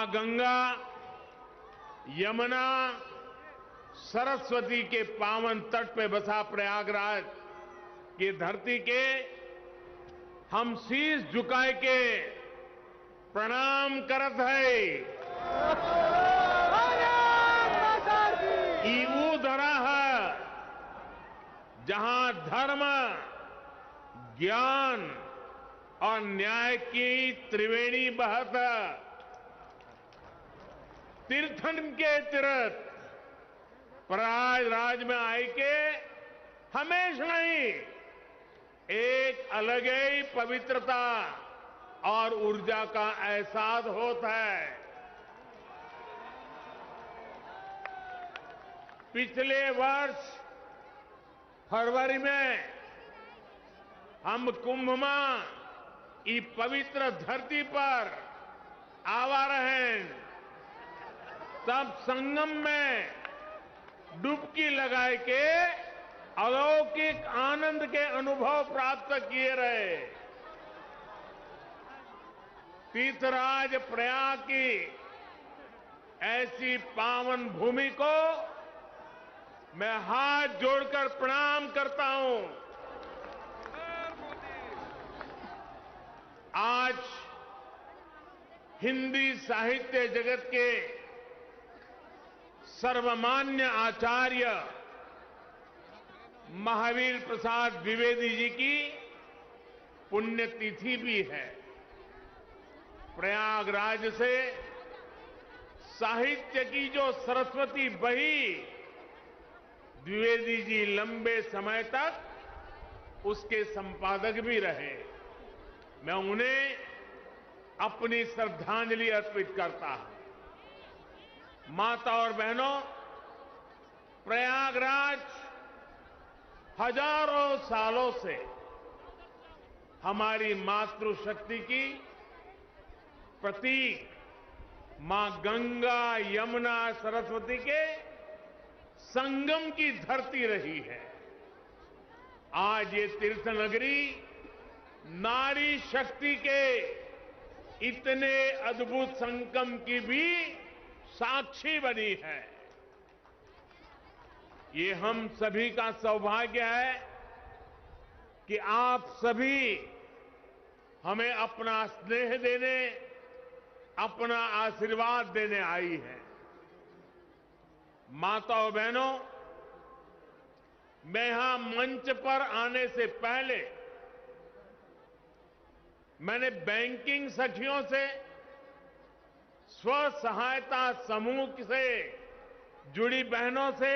मां गंगा, यमुना, सरस्वती के पावन तट पे बसा प्रयागराज की धरती के हम शीश झुकाए के प्रणाम करत है। ई वो धरा है जहां धर्म, ज्ञान और न्याय की त्रिवेणी बहत। तीर्थन के तीर्थ प्रयागराज में आए के हमेशा ही एक अलग ही पवित्रता और ऊर्जा का एहसास होता है। पिछले वर्ष फरवरी में हम कुंभ में इस पवित्र धरती पर आवा रहे, तब संगम में डुबकी लगाए के अलौकिक आनंद के अनुभव प्राप्त किए रहे। तीर्थराज प्रयाग की ऐसी पावन भूमि को मैं हाथ जोड़कर प्रणाम करता हूं। आज हिंदी साहित्य जगत के सर्वमान्य आचार्य महावीर प्रसाद द्विवेदी जी की पुण्यतिथि भी है। प्रयागराज से साहित्य की जो सरस्वती बही, द्विवेदी जी लंबे समय तक उसके संपादक भी रहे। मैं उन्हें अपनी श्रद्धांजलि अर्पित करता हूं। माता और बहनों, प्रयागराज हजारों सालों से हमारी मातृशक्ति की प्रतीक मां गंगा, यमुना, सरस्वती के संगम की धरती रही है। आज ये तीर्थ नगरी नारी शक्ति के इतने अद्भुत संगम की भी साक्षी बनी है। ये हम सभी का सौभाग्य है कि आप सभी हमें अपना स्नेह देने, अपना आशीर्वाद देने आई हैं। माताओं बहनों, मैं यहां मंच पर आने से पहले मैंने बैंकिंग सखियों से, स्व सहायता समूह से जुड़ी बहनों से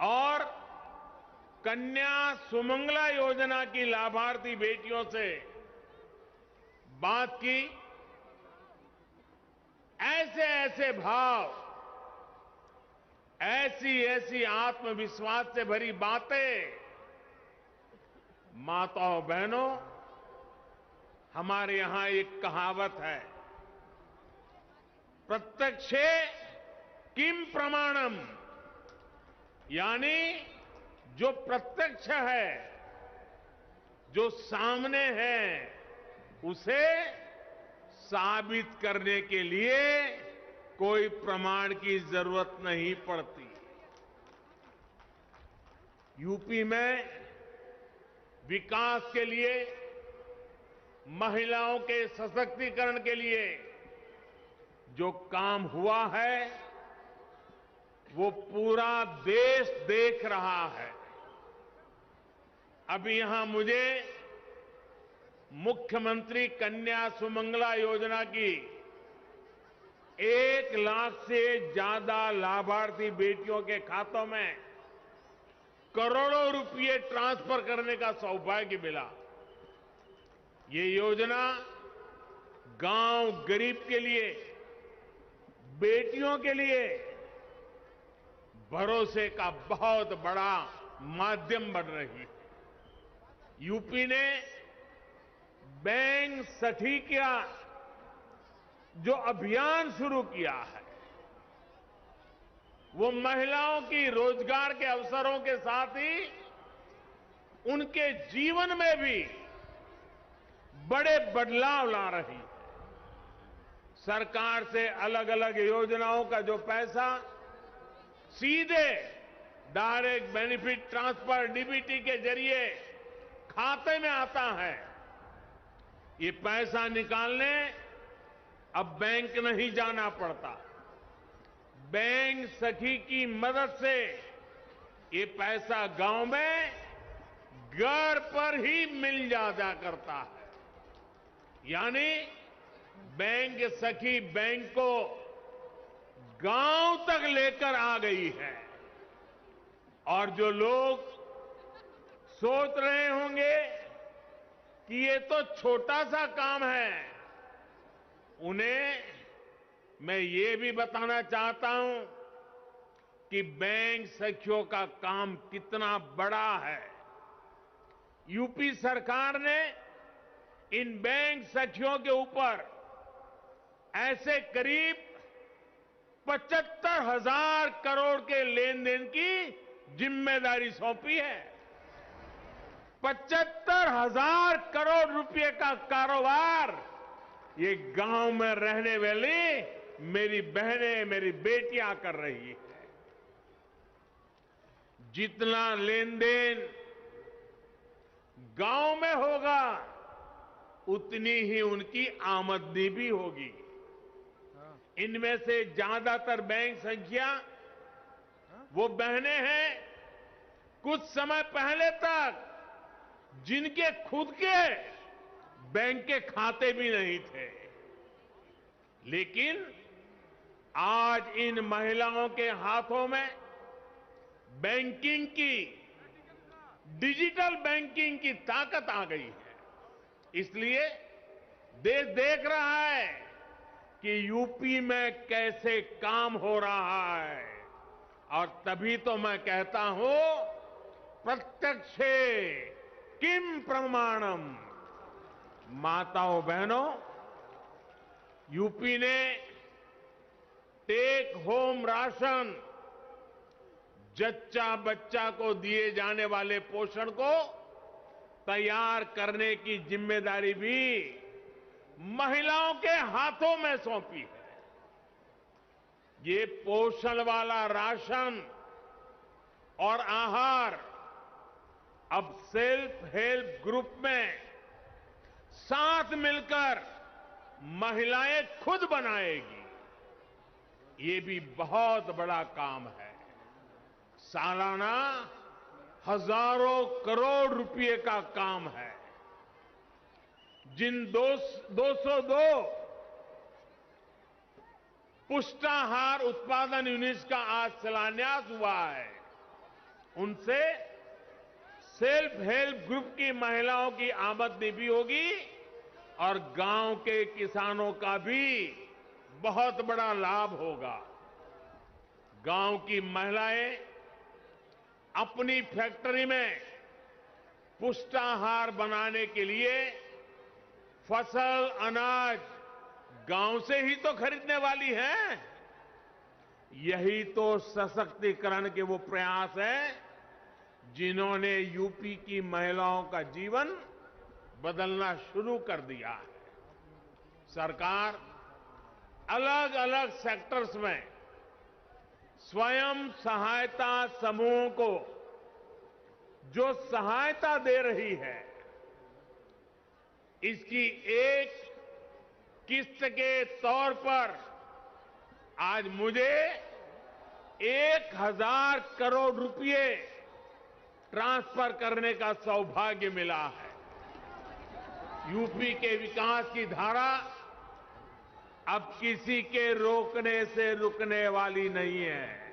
और कन्या सुमंगला योजना की लाभार्थी बेटियों से बात की। ऐसे ऐसे भाव, ऐसी ऐसी आत्मविश्वास से भरी बातें, माताओं बहनों, हमारे यहां एक कहावत है, प्रत्यक्षे किम प्रमाणम, यानी जो प्रत्यक्ष है, जो सामने है, उसे साबित करने के लिए कोई प्रमाण की जरूरत नहीं पड़ती। यूपी में विकास के लिए, महिलाओं के सशक्तिकरण के लिए जो काम हुआ है वो पूरा देश देख रहा है। अभी यहां मुझे मुख्यमंत्री कन्या सुमंगला योजना की 1 लाख से ज्यादा लाभार्थी बेटियों के खातों में करोड़ों रुपए ट्रांसफर करने का सौभाग्य मिला। ये योजना गांव गरीब के लिए, बेटियों के लिए भरोसे का बहुत बड़ा माध्यम बन रही है। यूपी ने बैंक सखिया जो अभियान शुरू किया है, वो महिलाओं की रोजगार के अवसरों के साथ ही उनके जीवन में भी बड़े बदलाव ला रही है। सरकार से अलग अलग योजनाओं का जो पैसा सीधे डायरेक्ट बेनिफिट ट्रांसफर डीबीटी के जरिए खाते में आता है, ये पैसा निकालने अब बैंक नहीं जाना पड़ता। बैंक सखी की मदद से ये पैसा गांव में घर पर ही मिल जाया करता है। यानी बैंक सखी बैंक को गांव तक लेकर आ गई है। और जो लोग सोच रहे होंगे कि ये तो छोटा सा काम है, उन्हें मैं ये भी बताना चाहता हूं कि बैंक सखियों का काम कितना बड़ा है। यूपी सरकार ने इन बैंक सखियों के ऊपर ऐसे करीब 75,000 करोड़ के लेन देन की जिम्मेदारी सौंपी है। 75,000 करोड़ रुपए का कारोबार ये गांव में रहने वाली मेरी बहनें, मेरी बेटियां कर रही है। जितना लेन देन गांव में होगा, उतनी ही उनकी आमदनी भी होगी। इनमें से ज्यादातर बैंक संख्या वो बहनें हैं कुछ समय पहले तक जिनके खुद के बैंक के खाते भी नहीं थे, लेकिन आज इन महिलाओं के हाथों में बैंकिंग की, डिजिटल बैंकिंग की ताकत आ गई है। इसलिए देश देख रहा है कि यूपी में कैसे काम हो रहा है। और तभी तो मैं कहता हूं, प्रत्यक्षे किम प्रमाणम। माताओं बहनों, यूपी ने टेक होम राशन, जच्चा बच्चा को दिए जाने वाले पोषण को तैयार करने की जिम्मेदारी भी महिलाओं के हाथों में सौंपी है। ये पोषण वाला राशन और आहार अब सेल्फ हेल्प ग्रुप में साथ मिलकर महिलाएं खुद बनाएगी। ये भी बहुत बड़ा काम है। सालाना हजारों करोड़ रुपए का काम है। जिन 202 पुष्टाहार उत्पादन यूनिट्स का आज शिलान्यास हुआ है, उनसे सेल्फ हेल्प ग्रुप की महिलाओं की आमदनी भी होगी और गांव के किसानों का भी बहुत बड़ा लाभ होगा। गांव की महिलाएं अपनी फैक्ट्री में पुष्टाहार बनाने के लिए फसल, अनाज गांव से ही तो खरीदने वाली है। यही तो सशक्तिकरण के वो प्रयास है जिन्होंने यूपी की महिलाओं का जीवन बदलना शुरू कर दिया है। सरकार अलग अलग सेक्टर्स में स्वयं सहायता समूहों को जो सहायता दे रही है, इसकी एक किस्त के तौर पर आज मुझे 1,000 करोड़ रुपए ट्रांसफर करने का सौभाग्य मिला है। यूपी के विकास की धारा अब किसी के रोकने से रुकने वाली नहीं है।